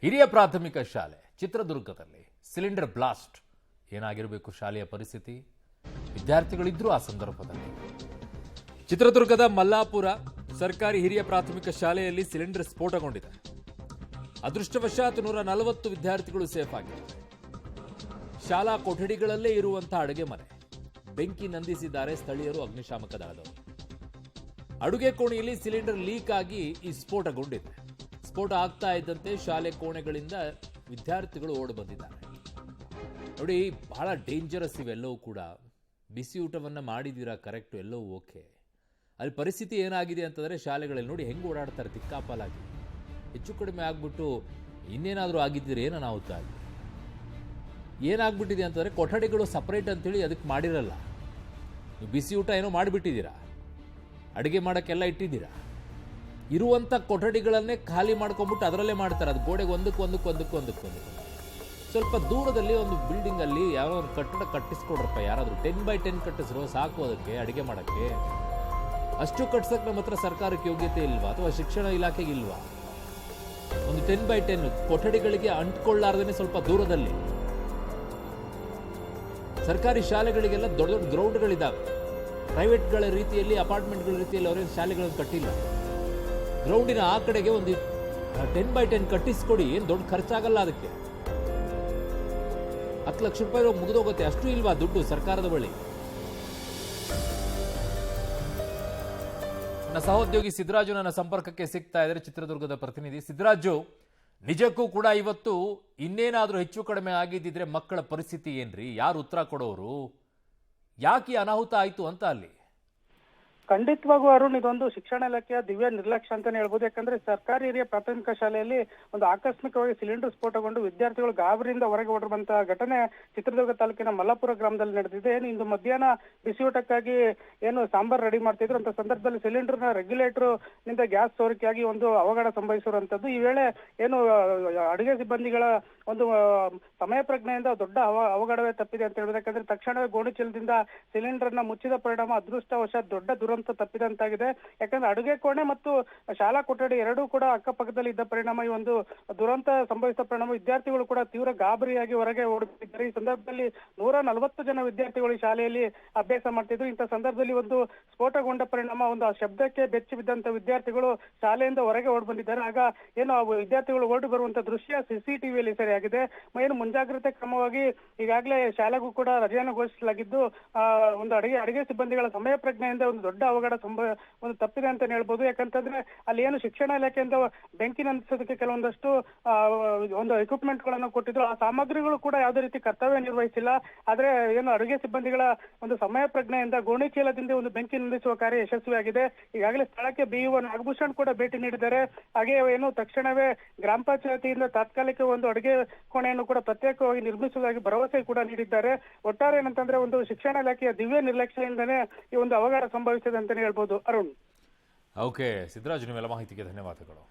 ಹಿರಿಯ ಪ್ರಾಥಮಿಕ ಶಾಲೆ ಚಿತ್ರದುರ್ಗದಲ್ಲಿ ಸಿಲಿಂಡರ್ ಬ್ಲಾಸ್ಟ್. ಏನಾಗಿರಬೇಕು ಶಾಲೆಯ ಪರಿಸ್ಥಿತಿ? ವಿದ್ಯಾರ್ಥಿಗಳಿದ್ರು ಆ ಸಂದರ್ಭದಲ್ಲಿ. ಚಿತ್ರದುರ್ಗದ ಮಲ್ಲಾಪುರ ಸರ್ಕಾರಿ ಹಿರಿಯ ಪ್ರಾಥಮಿಕ ಶಾಲೆಯಲ್ಲಿ ಸಿಲಿಂಡರ್ ಸ್ಫೋಟಗೊಂಡಿದೆ. ಅದೃಷ್ಟವಶಾತ್ 140 ವಿದ್ಯಾರ್ಥಿಗಳು ಸೇಫ್ ಆಗಿದ್ದಾರೆ. ಶಾಲಾ ಕೊಠಡಿಗಳಲ್ಲೇ ಇರುವಂತಹ ಅಡುಗೆ ಮನೆ ಬೆಂಕಿ ನಂದಿಸಿದ್ದಾರೆ ಸ್ಥಳೀಯರು, ಅಗ್ನಿಶಾಮಕ ದಳದವರು. ಅಡುಗೆ ಕೋಣೆಯಲ್ಲಿ ಸಿಲಿಂಡರ್ ಲೀಕ್ ಆಗಿ ಈ ಸ್ಫೋಟಗೊಂಡಿದೆ. ಸ್ಫೋಟ ಆಗ್ತಾ ಇದ್ದಂತೆ ಶಾಲೆ ಕೋಣೆಗಳಿಂದ ವಿದ್ಯಾರ್ಥಿಗಳು ಓಡಿ ಬಂದಿದ್ದಾರೆ. ನೋಡಿ, ಬಹಳ ಡೇಂಜರಸ್ ಇವೆಲ್ಲವೂ ಕೂಡ. ಬಿಸಿ ಊಟವನ್ನು ಮಾಡಿದ್ದೀರಾ, ಕರೆಕ್ಟು, ಎಲ್ಲವೂ ಓಕೆ. ಅಲ್ಲಿ ಪರಿಸ್ಥಿತಿ ಏನಾಗಿದೆ ಅಂತಂದರೆ ಶಾಲೆಗಳಲ್ಲಿ ನೋಡಿ ಹೆಂಗೆ ಓಡಾಡ್ತಾರೆ ತಿಕ್ಕಾಪಾಲಾಗಿ. ಹೆಚ್ಚು ಕಡಿಮೆ ಆಗ್ಬಿಟ್ಟು ಇನ್ನೇನಾದರೂ ಆಗಿದ್ದರೆ ಏನೋ ಅನಾಹುತ ಆಗಿ ಏನಾಗ್ಬಿಟ್ಟಿದೆ ಅಂತಂದರೆ ಕೊಠಡಿಗಳು ಸಪ್ರೇಟ್ ಅಂತೇಳಿ ಅದಕ್ಕೆ ಮಾಡಿರಲ್ಲ. ನೀವು ಬಿಸಿ ಊಟ ಏನೋ ಮಾಡಿಬಿಟ್ಟಿದ್ದೀರಾ, ಅಡುಗೆ ಮಾಡೋಕ್ಕೆಲ್ಲ ಇಟ್ಟಿದ್ದೀರಾ. ಇರುವಂಥ ಕೊಠಡಿಗಳನ್ನೇ ಖಾಲಿ ಮಾಡ್ಕೊಂಡ್ಬಿಟ್ಟು ಅದರಲ್ಲೇ ಮಾಡ್ತಾರೆ. ಅದು ಗೋಡೆಗೆ ಒಂದಕ್ಕೆ ಸ್ವಲ್ಪ ದೂರದಲ್ಲಿ ಒಂದು ಬಿಲ್ಡಿಂಗಲ್ಲಿ ಯಾರೋ ಒಂದು ಕಟ್ಟಡ ಕಟ್ಟಿಸ್ಕೊಡ್ರಪ್ಪ, ಯಾರಾದರೂ 10x10 ಕಟ್ಟಿಸ್ರೋ ಸಾಕು ಅದಕ್ಕೆ ಅಡುಗೆ ಮಾಡೋಕ್ಕೆ. ಅಷ್ಟು ಕಟ್ಸಕ್ಕೆ ನಮ್ಮ ಹತ್ರ ಸರ್ಕಾರಕ್ಕೆ ಯೋಗ್ಯತೆ ಇಲ್ವಾ ಅಥವಾ ಶಿಕ್ಷಣ ಇಲಾಖೆಗೆ ಇಲ್ವಾ? ಒಂದು 10x10 ಕೊಠಡಿಗಳಿಗೆ ಅಂಟ್ಕೊಳ್ಳಾರ್ದೇ ಸ್ವಲ್ಪ ದೂರದಲ್ಲಿ. ಸರ್ಕಾರಿ ಶಾಲೆಗಳಿಗೆಲ್ಲ ದೊಡ್ಡ ದೊಡ್ಡ ಗ್ರೌಂಡ್ಗಳಿದ್ದಾವೆ. ಪ್ರೈವೇಟ್ಗಳ ರೀತಿಯಲ್ಲಿ, ಅಪಾರ್ಟ್ಮೆಂಟ್ಗಳ ರೀತಿಯಲ್ಲಿ ಅವರೇನು ಶಾಲೆಗಳನ್ನು ಕಟ್ಟಿಲ್ಲ. ಗ್ರೌಂಡಿನ ಆ ಕಡೆಗೆ ಒಂದು 10x10 ಕಟ್ಟಿಸ್ಕೊಡಿ, ಏನು ದೊಡ್ಡ ಖರ್ಚಾಗಲ್ಲ ಅದಕ್ಕೆ. 10 ಲಕ್ಷ ರೂಪಾಯಿ ಮುಗಿದೋಗುತ್ತೆ. ಅಷ್ಟು ಇಲ್ವಾ ದುಡ್ಡು ಸರ್ಕಾರದ ಬಳಿ? ನನ್ನ ಸಹೋದ್ಯೋಗಿ ಸಿದ್ದರಾಜು ನನ್ನ ಸಂಪರ್ಕಕ್ಕೆ ಸಿಗ್ತಾ ಇದ್ದಾರೆ, ಚಿತ್ರದುರ್ಗದ ಪ್ರತಿನಿಧಿ. ಸಿದ್ದರಾಜು, ನಿಜಕ್ಕೂ ಕೂಡ ಇವತ್ತು ಇನ್ನೇನಾದ್ರೂ ಹೆಚ್ಚು ಕಡಿಮೆ ಆಗಿದ್ದಿದ್ರೆ ಮಕ್ಕಳ ಪರಿಸ್ಥಿತಿ ಏನ್ರಿ? ಯಾರು ಉತ್ತರ ಕೊಡೋರು? ಯಾಕೆ ಅನಾಹುತ ಆಯ್ತು ಅಂತ ಅಲ್ಲಿ? ಖಂಡಿತವಾಗೂ ಅರುಣ್, ಇದೊಂದು ಶಿಕ್ಷಣ ಇಲಾಖೆಯ ದಿವ್ಯ ನಿರ್ಲಕ್ಷ್ಯ ಅಂತಾನೆ ಹೇಳ್ಬೋದು. ಯಾಕಂದ್ರೆ ಸರ್ಕಾರಿ ಹಿರಿಯ ಪ್ರಾಥಮಿಕ ಶಾಲೆಯಲ್ಲಿ ಒಂದು ಆಕಸ್ಮಿಕವಾಗಿ ಸಿಲಿಂಡರ್ ಸ್ಫೋಟಗೊಂಡು ವಿದ್ಯಾರ್ಥಿಗಳು ಗಾಬರಿಯಿಂದ ಹೊರಗೆ ಹೊರಡುವಂತಹ ಘಟನೆ ಚಿತ್ರದುರ್ಗ ತಾಲೂಕಿನ ಮಲ್ಲಾಪುರ ಗ್ರಾಮದಲ್ಲಿ ನಡೆದಿದೆ. ಇಂದು ಮಧ್ಯಾಹ್ನ ಬಿಸಿ ಊಟಕ್ಕಾಗಿ ಏನು ಸಾಂಬಾರ್ ರೆಡಿ ಮಾಡ್ತಿದ್ರು ಅಂತ ಸಂದರ್ಭದಲ್ಲಿ ಸಿಲಿಂಡರ್ನ ರೆಗ್ಯುಲೇಟರ್ ನಿಂದ ಗ್ಯಾಸ್ ಸೋರಿಕೆಯಾಗಿ ಒಂದು ಅವಘಡ ಸಂಭವಿಸಿರುವಂತದ್ದು. ಈ ವೇಳೆ ಏನು ಅಡುಗೆ ಸಿಬ್ಬಂದಿಗಳ ಒಂದು ಸಮಯ ಪ್ರಜ್ಞೆಯಿಂದ ದೊಡ್ಡ ಅವಘಡವೇ ತಪ್ಪಿದೆ ಅಂತ ಹೇಳ್ಬೋದು. ಯಾಕಂದ್ರೆ ತಕ್ಷಣವೇ ಗೋಣಿ ಚೀಲದಿಂದ ಸಿಲಿಂಡರ್ನ ಮುಚ್ಚಿದ ಪರಿಣಾಮ ಅದೃಷ್ಟವಶಾತ್ ದೊಡ್ಡ ದುರಂತ ತಪ್ಪಿದಂತಾಗಿದೆ. ಯಾಕಂದ್ರೆ ಅಡುಗೆ ಕೋಣೆ ಮತ್ತು ಶಾಲಾ ಕೊಠಡಿ ಎರಡೂ ಕೂಡ ಅಕ್ಕಪಕ್ಕದಲ್ಲಿ ಇದ್ದ ಪರಿಣಾಮ ಈ ಒಂದು ದುರಂತ ಸಂಭವಿಸಿದ ಪರಿಣಾಮ ವಿದ್ಯಾರ್ಥಿಗಳು ಕೂಡ ತೀವ್ರ ಗಾಬರಿಯಾಗಿ ಹೊರಗೆ ಓಡುತ್ತಿದ್ದಾರೆ. ಈ ಸಂದರ್ಭದಲ್ಲಿ 140 ಜನ ವಿದ್ಯಾರ್ಥಿಗಳು ಶಾಲೆಯಲ್ಲಿ ಅಭ್ಯಾಸ ಮಾಡ್ತಿದ್ರು. ಇಂಥ ಸಂದರ್ಭದಲ್ಲಿ ಒಂದು ಸ್ಫೋಟಗೊಂಡ ಪರಿಣಾಮ ಒಂದು ಶಬ್ದಕ್ಕೆ ಬೆಚ್ಚಿ ಬಿದ್ದಂತ ವಿದ್ಯಾರ್ಥಿಗಳು ಶಾಲೆಯಿಂದ ಹೊರಗೆ ಓಡಿ ಬಂದಿದ್ದಾರೆ. ಆಗ ಏನು ಆ ವಿದ್ಯಾರ್ಥಿಗಳು ಓಡಿ ಬರುವಂತ ದೃಶ್ಯ ಸಿಸಿಟಿವಿಯಲ್ಲಿ ಸೆರೆಯಾಗಿದೆ. ಏನು ಮುಂಜಾಗ್ರತೆ ಕ್ರಮವಾಗಿ ಈಗಾಗಲೇ ಶಾಲೆಗೂ ಕೂಡ ರಜೆಯನ್ನು ಘೋಷಿಸಲಾಗಿದ್ದು, ಒಂದು ಅಡುಗೆ ಸಿಬ್ಬಂದಿಗಳ ಸಮಯ ಪ್ರಜ್ಞೆಯಿಂದ ಒಂದು ದೊಡ್ಡ ಅವಘಡ ಒಂದು ತಪ್ಪಿದೆ ಅಂತ ಹೇಳ್ಬೋದು. ಯಾಕಂತಂದ್ರೆ ಅಲ್ಲಿ ಏನು ಶಿಕ್ಷಣ ಇಲಾಖೆಯಿಂದ ಬೆಂಕಿ ನಂದಿಸೋದಕ್ಕೆ ಕೆಲವೊಂದಷ್ಟು ಒಂದು ಎಕ್ವಿಪ್ಮೆಂಟ್ ಗಳನ್ನು ಕೊಟ್ಟಿದ್ರು. ಆ ಸಾಮಗ್ರಿಗಳು ಕೂಡ ಯಾವುದೇ ರೀತಿ ಕರ್ತವ್ಯ ನಿರ್ವಹಿಸಿಲ್ಲ. ಆದ್ರೆ ಏನು ಅಡುಗೆ ಸಿಬ್ಬಂದಿಗಳ ಒಂದು ಸಮಯ ಪ್ರಜ್ಞೆಯಿಂದ ಗೋಣಿ ಚೀಲದಿಂದ ಒಂದು ಬೆಂಕಿ ನಂದಿಸುವ ಕಾರ್ಯ ಯಶಸ್ವಿಯಾಗಿದೆ. ಈಗಾಗಲೇ ಸ್ಥಳಕ್ಕೆ BO ನಾಗಭೂಷಣ್ ಕೂಡ ಭೇಟಿ ನೀಡಿದ್ದಾರೆ. ಹಾಗೆ ಏನು ತಕ್ಷಣವೇ ಗ್ರಾಮ ಪಂಚಾಯತಿಯಿಂದ ತಾತ್ಕಾಲಿಕ ಒಂದು ಅಡುಗೆ ಕೋಣೆಯನ್ನು ಕೂಡ ಪ್ರತ್ಯೇಕವಾಗಿ ನಿರ್ಮಿಸುವುದಾಗಿ ಭರವಸೆ ಕೂಡ ನೀಡಿದ್ದಾರೆ. ಒಟ್ಟಾರೆ ಏನಂತಂದ್ರೆ ಒಂದು ಶಿಕ್ಷಣ ಇಲಾಖೆಯ ದಿವ್ಯ ನಿರ್ಲಕ್ಷ್ಯದಿಂದನೇ ಈ ಒಂದು ಅವಘಡ ಸಂಭವಿಸಿದೆ ಅಂತಾನೆ ಹೇಳ್ಬೋದು ಅರುಣ್. ಓಕೆ ಸಿದ್ದರಾಜು, ನಿಮ್ಮೆಲ್ಲ ಮಾಹಿತಿಗೆ ಧನ್ಯವಾದಗಳು.